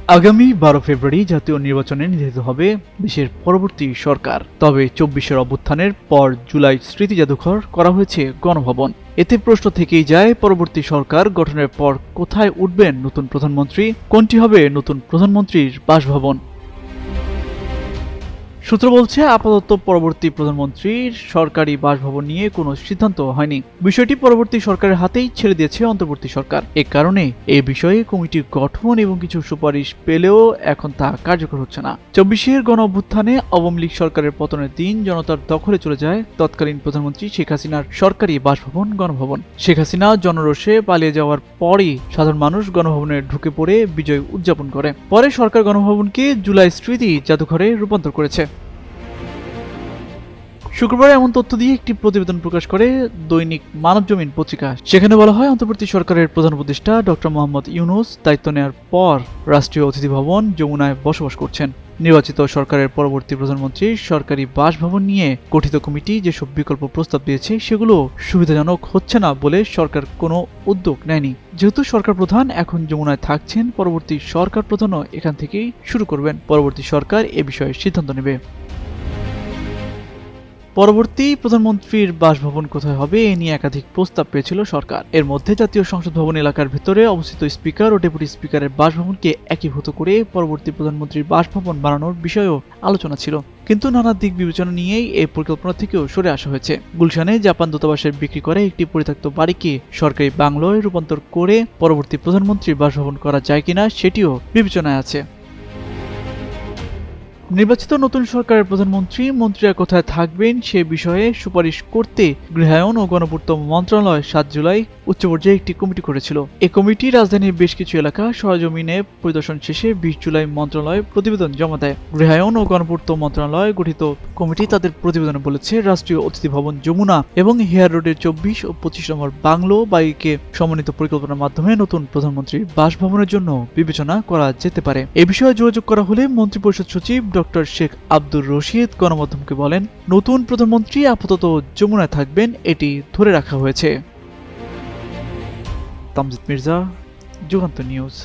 আগামী 12 ফেব্রুয়ারি জাতীয় নির্বাচনে নির্ধারিত হবে দেশের পরবর্তী সরকার। তবে 24-এর অভ্যুত্থানের পর জুলাই স্মৃতি জাদুঘর করা হয়েছে গণভবন। এতে প্রশ্ন থেকেই যায়, পরবর্তী সরকার গঠনের পর কোথায় উঠবেন নতুন প্রধানমন্ত্রী, কোনটি হবে নতুন প্রধানমন্ত্রীর বাসভবন। সূত্র বলছে, আপাতত পরবর্তী প্রধানমন্ত্রীর সরকারি বাসভবন নিয়ে কোনো সিদ্ধান্ত হয়নি। বিষয়টি পরবর্তী সরকারের হাতেই ছেড়ে দিয়েছে অন্তর্বর্তী সরকার। এ কারণে এ বিষয়ে কমিটি গঠন এবং কিছু সুপারিশ পেলেও এখন তা কার্যকর হচ্ছে না। 24-এর গণ অভ্যুত্থানে আওয়ামী লীগ সরকারের পতনের দিন জনতার দখলে চলে যায় তৎকালীন প্রধানমন্ত্রী শেখ হাসিনার সরকারি বাসভবন গণভবন। শেখ হাসিনা জনরোষে পালিয়ে যাওয়ার পরই সাধারণ মানুষ গণভবনে ঢুকে পড়ে বিজয় উদযাপন করে। পরে সরকার গণভবনকে জুলাই স্মৃতি জাদুঘরে রূপান্তর করেছে। শুক্রবার এমন তথ্য দিয়ে একটি প্রতিবেদন প্রকাশ করে দৈনিক মানবজমিন পত্রিকা। সেখানে বলা হয়, অন্তর্বর্তী সরকারের প্রধান উপদেষ্টা ডক্টর মোহাম্মদ ইউনূস দায়িত্ব নেওয়ার পর রাষ্ট্রীয় অতিথি ভবন যমুনায় বসবাস করছেন। নির্বাচিত সরকারের পরবর্তী প্রধানমন্ত্রী সরকারি বাসভবন নিয়ে গঠিত কমিটি যেসব বিকল্প প্রস্তাব দিয়েছে সেগুলো সুবিধাজনক হচ্ছে না বলে সরকার কোনো উদ্যোগ নেয়নি। যেহেতু সরকার প্রধান এখন যমুনায় থাকছেন, পরবর্তী সরকার প্রধানও এখান থেকেই শুরু করবেন। পরবর্তী সরকার এ বিষয়ে সিদ্ধান্ত নেবে। পরবর্তী প্রধানমন্ত্রীর বাসভবন কোথায় হবে এ নিয়ে একাধিক প্রস্তাব পেয়েছিল সরকার। এর মধ্যে জাতীয় সংসদ ভবন এলাকার ভেতরে অবস্থিত স্পিকার ও ডেপুটি স্পিকারের বাসভবনকে একীভূত করে পরবর্তী প্রধানমন্ত্রীর বাসভবন বানানোর বিষয়েও আলোচনা ছিল। কিন্তু নানা দিক বিবেচনা নিয়েই এই পরিকল্পনা থেকেও সরে আসা হয়েছে। গুলশানে জাপান দূতাবাসের বিক্রি করে একটি পরিত্যক্ত বাড়িকে সরকারি বাংলোয় রূপান্তর করে পরবর্তী প্রধানমন্ত্রীর বাসভবন করা যায় কিনা সেটিও বিবেচনায় আছে। নির্বাচিত নতুন সরকারের প্রধানমন্ত্রী মন্ত্রীরা কোথায় থাকবেন সে বিষয়ে সুপারিশ করতে গৃহায়ন ও গণপূর্ত মন্ত্রণালয় 7 জুলাই উচ্চ পর্যায়ে একটি কমিটি করেছিল। এই কমিটি রাজধানীর বেশ কিছু এলাকা সরেজমিনে পরিদর্শন শেষে 20 জুলাই মন্ত্রণালয়ে প্রতিবেদন জমা দেয়। গৃহায়ন ও গণপূর্ত মন্ত্রণালয় গঠিত কমিটি তাদের প্রতিবেদনে বলেছে, রাষ্ট্রীয় অতিথি ভবন যমুনা এবং হেয়ার রোডের 24 ও 25 নম্বর বাংলো বাড়িকে সমন্বিত পরিকল্পনার মাধ্যমে নতুন প্রধানমন্ত্রীর বাসভবনের জন্য বিবেচনা করা যেতে পারে। এ বিষয়ে যোগাযোগ করা হলে মন্ত্রিপরিষদ সচিব ডক্টর শেখ আব্দুর রশিদ গণমাধ্যমকে বলেন, নতুন প্রধানমন্ত্রী আপাতত যমুনায় থাকবেন, এটি ধরে রাখা হয়েছে। তামজিদ মির্জা, যুগান্তর নিউজ।